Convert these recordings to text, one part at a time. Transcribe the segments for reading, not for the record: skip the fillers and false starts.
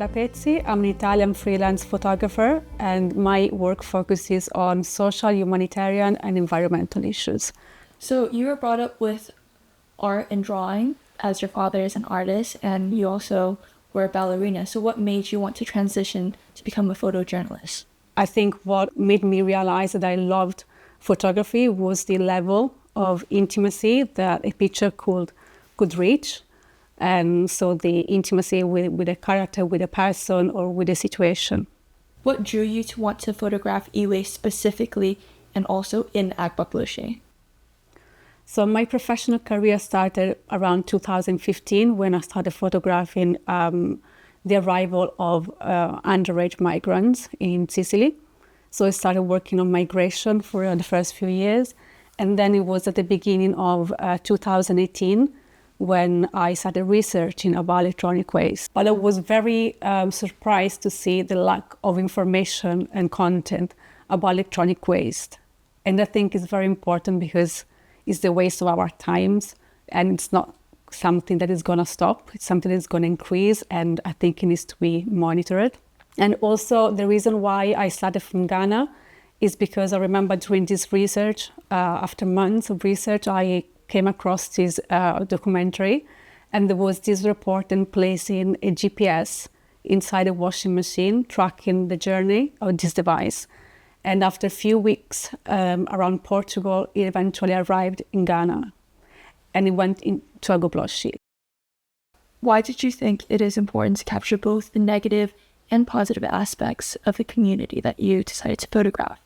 Rapezzi. I'm an Italian freelance photographer, and my work focuses on social, humanitarian, and environmental issues. So you were brought up with art and drawing, as your father is an artist, and you also were a ballerina. So what made you want to transition to become a photojournalist? I think what made me realize that I loved photography was the level of intimacy that a picture could reach. And so the intimacy with a character, with a person, or with a situation. What drew you to want to photograph e-waste specifically and also in Agbogbloshie? So my professional career started around 2015 when I started photographing the arrival of underage migrants in Sicily. So I started working on migration for the first few years. And then it was at the beginning of 2018 when I started researching about electronic waste. But I was very surprised to see the lack of information and content about electronic waste. And I think it's very important because it's the waste of our times, and it's not something that is gonna stop. It's something that's gonna increase, and I think it needs to be monitored. And also the reason why I started from Ghana is because I remember during this research, after months of research, I came across this documentary, and there was this reporter placing a GPS inside a washing machine, tracking the journey of this device. And after a few weeks around Portugal, it eventually arrived in Ghana, and it went into Agbogbloshie. Why did you think it is important to capture both the negative and positive aspects of the community that you decided to photograph?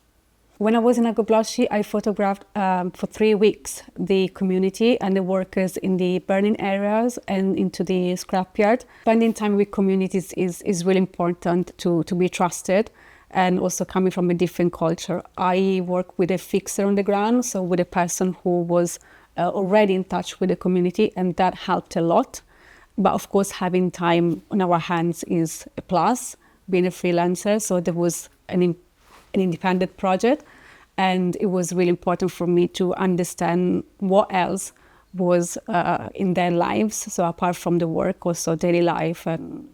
When I was in Agbogbloshie, I photographed for 3 weeks the community and the workers in the burning areas and into the scrapyard. Spending time with communities is really important to be trusted, and also coming from a different culture. I work with a fixer on the ground, so with a person who was already in touch with the community, and that helped a lot. But of course, having time on our hands is a plus, being a freelancer, so there was an independent project, and it was really important for me to understand what else was in their lives, so apart from the work, also daily life and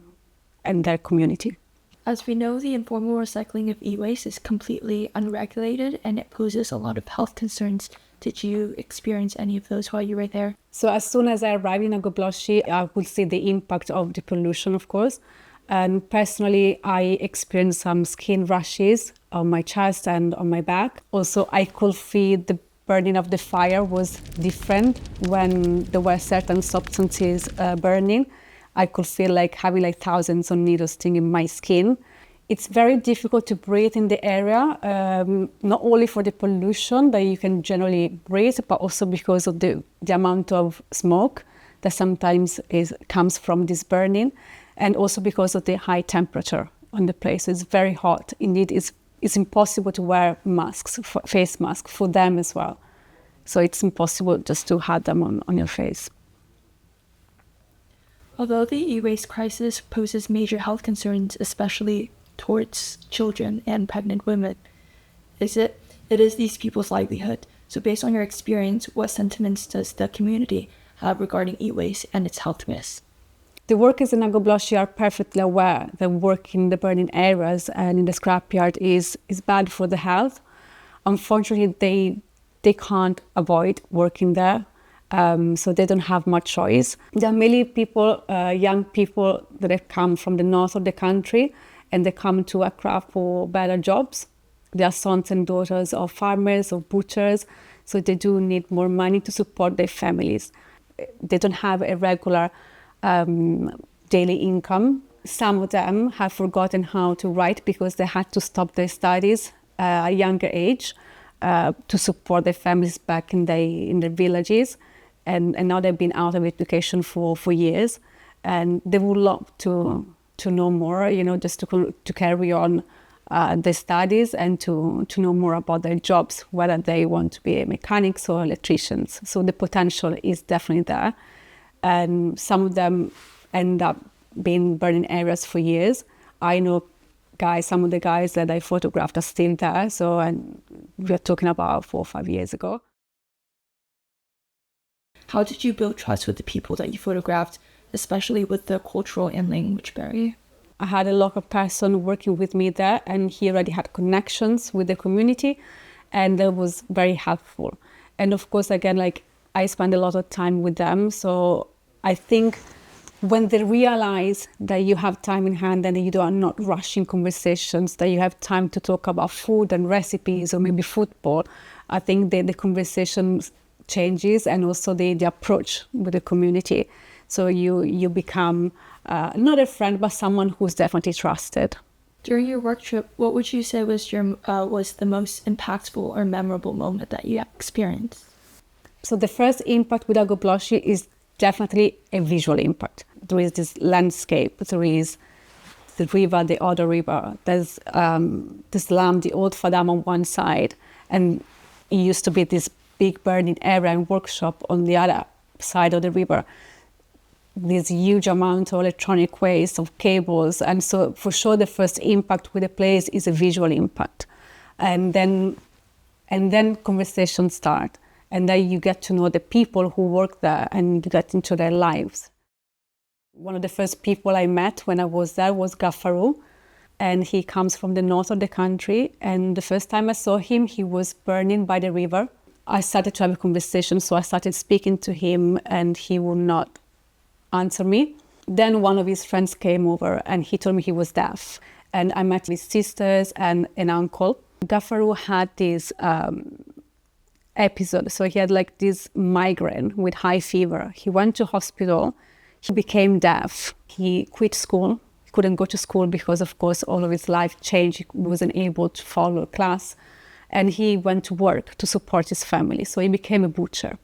their community. As we know, the informal recycling of e-waste is completely unregulated and it poses a lot of health concerns. Did you experience any of those while you were there? So as soon as I arrived in Agbogbloshie, I could see the impact of the pollution, of course. And personally, I experienced some skin rashes on my chest and on my back. Also, I could feel the burning of the fire was different when there were certain substances burning. I could feel like having like thousands of needles stinging my skin. It's very difficult to breathe in the area, not only for the pollution that you can generally breathe, but also because of the amount of smoke that sometimes comes from this burning, and also because of the high temperature on the place. It's very hot. Indeed, it's impossible to wear masks, face masks for them as well. So it's impossible just to have them on your face. Although the e-waste crisis poses major health concerns, especially towards children and pregnant women, it is these people's livelihood. So based on your experience, what sentiments does the community have regarding e-waste and its health risks? The workers in Agbogbloshie are perfectly aware that working in the burning areas and in the scrapyard is bad for the health. Unfortunately, they can't avoid working there. So they don't have much choice. There are many people, young people that have come from the north of the country, and they come to Accra for better jobs. They are sons and daughters of farmers or butchers, so they do need more money to support their families. They don't have a regular daily income. Some of them have forgotten how to write because they had to stop their studies at a younger age to support their families back in their villages. And now they've been out of education for years, and they would love to know more, just to carry on their studies and to know more about their jobs, whether they want to be mechanics or electricians. So the potential is definitely there. And some of them end up being burning areas for years. I know some of the guys that I photographed are still there. So, and we're talking about 4 or 5 years ago. How did you build trust with the people that you photographed, especially with the cultural and language barrier? I had a local person working with me there, and he already had connections with the community, and that was very helpful. And of course, again, like I spend a lot of time with them. So I think when they realize that you have time in hand and you are not rushing conversations, that you have time to talk about food and recipes or maybe football, I think the conversation changes, and also the approach with the community. So you become not a friend, but someone who's definitely trusted. During your work trip, what would you say was the most impactful or memorable moment that you experienced? So the first impact with Agbogbloshie is definitely a visual impact. There is this landscape, there is the river, the other river, there's the slum, the old Fadam on one side, and it used to be this big burning area and workshop on the other side of the river. This huge amount of electronic waste, of cables, and so for sure the first impact with the place is a visual impact. And then conversations start. And then you get to know the people who work there and you get into their lives. One of the first people I met when I was there was Gaffaru, and he comes from the north of the country. And the first time I saw him, he was burning by the river. I started to have a conversation, so I started speaking to him, and he would not answer me. Then one of his friends came over, and he told me he was deaf. And I met his sisters and an uncle. Gaffaru had this episode. So he had like this migraine with high fever. He went to hospital. He became deaf. He quit school. He couldn't go to school because, of course, all of his life changed. He wasn't able to follow class. And he went to work to support his family. So he became a butcher.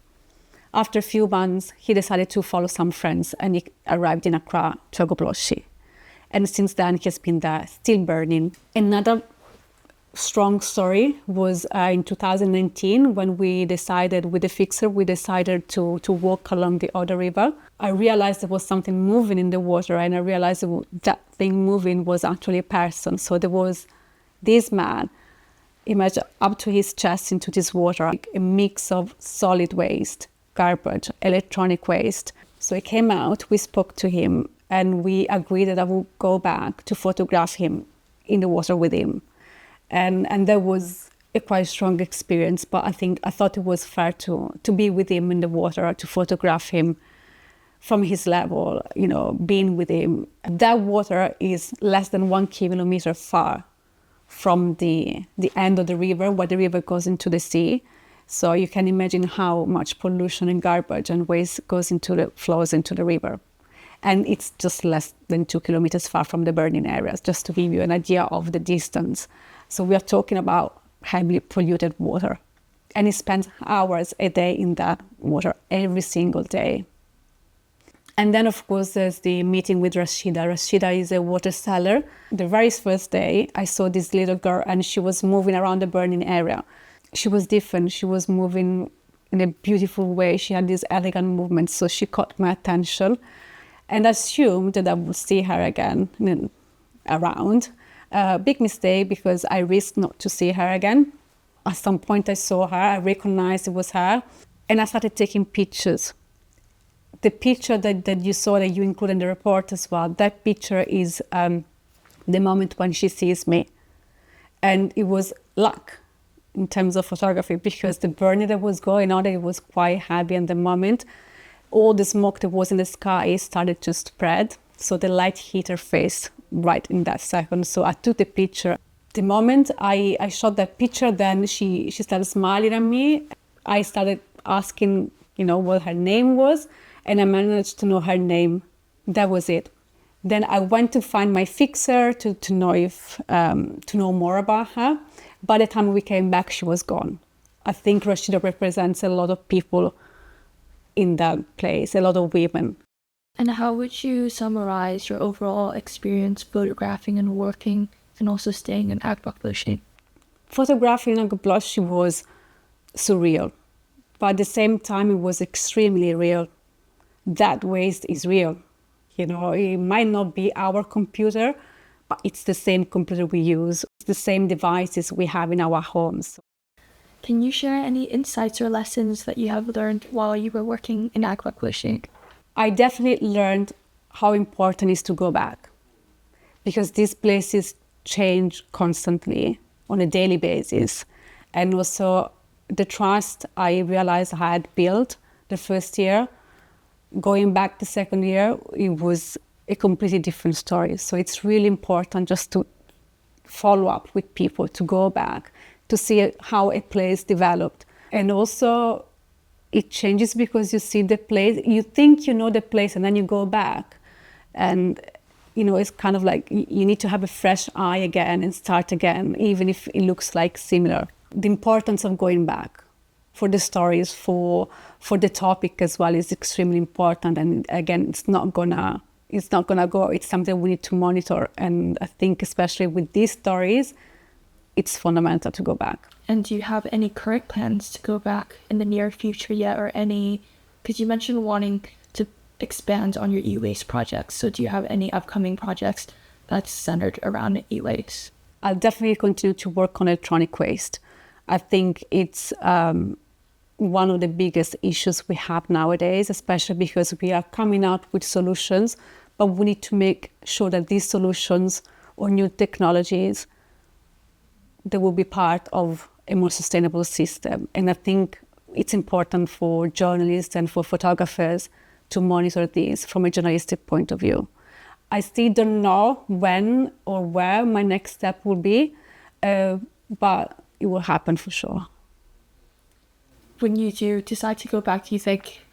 After a few months, he decided to follow some friends, and he arrived in Accra to Agbogbloshie. And since then, he has been there, still burning. Another strong story was in 2019 when we decided with the fixer, to walk along the other river. I realized there was something moving in the water, and I realized that thing moving was actually a person. So there was this man, imagine up to his chest into this water, like a mix of solid waste, garbage, electronic waste. So he came out, we spoke to him, and we agreed that I would go back to photograph him in the water with him. And that was a quite strong experience, but I thought it was fair to be with him in the water, to photograph him from his level, being with him. That water is less than 1 kilometer far from the end of the river, where the river goes into the sea. So you can imagine how much pollution and garbage and waste flows into the river. And it's just less than 2 kilometers far from the burning areas, just to give you an idea of the distance. So we are talking about heavily polluted water. And he spends hours a day in that water, every single day. And then, of course, there's the meeting with Rashida. Rashida is a water seller. The very first day, I saw this little girl, and she was moving around the burning area. She was different. She was moving in a beautiful way. She had these elegant movements, so she caught my attention. And I assumed that I would see her again around. Big mistake, because I risked not to see her again. At some point I saw her, I recognized it was her, and I started taking pictures. The picture that you saw, that you included in the report as well, that picture is the moment when she sees me. And it was luck in terms of photography, because the burning that was going on, it was quite heavy at the moment. All the smoke that was in the sky started to spread, so the light hit her face right in that second. So I took the picture. The moment I shot that picture, then she started smiling at me. I started asking, what her name was, and I managed to know her name. That was it. Then I went to find my fixer to know more about her. By the time we came back, she was gone. I think Rashida represents a lot of people in that place, a lot of women. And how would you summarize your overall experience photographing and working and also staying in Agbogbloshie? Photographing Agbogbloshie was surreal, but at the same time, it was extremely real. That waste is real. You know, it might not be our computer, but it's the same computer we use. It's the same devices we have in our homes. Can you share any insights or lessons that you have learned while you were working in Agbogbloshie? I definitely learned how important it is to go back, because these places change constantly on a daily basis. And also the trust I realized I had built the first year, going back the second year, it was a completely different story. So it's really important just to follow up with people, to go back, to see how a place developed. And also it changes because you see the place, you think you know the place, and then you go back. And you know, it's kind of like you need to have a fresh eye again and start again, even if it looks like similar. The importance of going back for the stories, for the topic as well, is extremely important. And again, it's not gonna go. It's something we need to monitor. And I think especially with these stories, it's fundamental to go back. And do you have any current plans to go back in the near future yet, or any, because you mentioned wanting to expand on your e-waste projects. So do you have any upcoming projects that's centered around e-waste? I'll definitely continue to work on electronic waste. I think it's one of the biggest issues we have nowadays, especially because we are coming out with solutions, but we need to make sure that these solutions or new technologies, they will be part of a more sustainable system. And I think it's important for journalists and for photographers to monitor this from a journalistic point of view. I still don't know when or where my next step will be, but it will happen for sure. When you do decide to go back, do you think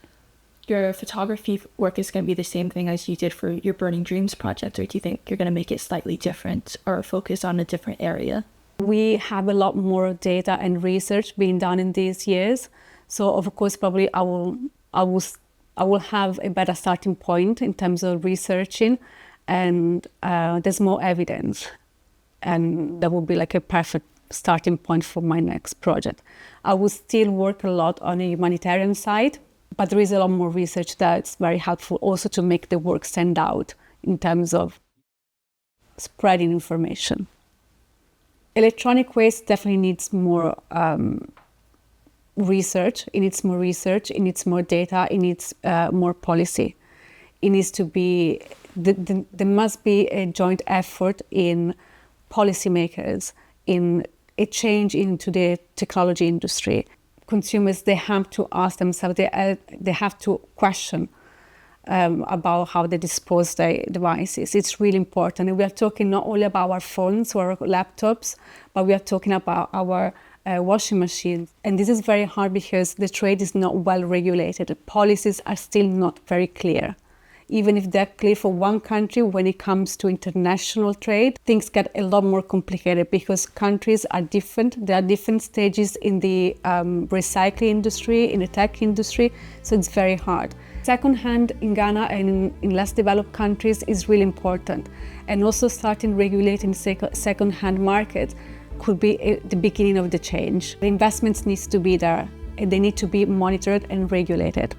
your photography work is going to be the same thing as you did for your Burning Dreams project, or do you think you're going to make it slightly different or focus on a different area? We have a lot more data and research being done in these years. So of course, probably I will have a better starting point in terms of researching, and there's more evidence. And that will be like a perfect starting point for my next project. I will still work a lot on a humanitarian side, but there is a lot more research that's very helpful also to make the work stand out in terms of spreading information. Electronic waste definitely needs more research. It needs more research. It needs more data. It needs more policy. It needs to be, there must be a joint effort in policymakers, in a change into the technology industry. Consumers, they have to ask themselves, they have to question about how they dispose their devices. It's really important. And we are talking not only about our phones or our laptops, but we are talking about our washing machines. And this is very hard because the trade is not well regulated. The policies are still not very clear. Even if they're clear for one country, when it comes to international trade, things get a lot more complicated because countries are different. There are different stages in the recycling industry, in the tech industry, so it's very hard. Second-hand in Ghana and in less developed countries is really important. And also starting regulating second-hand markets could be the beginning of the change. The investments need to be there, and they need to be monitored and regulated.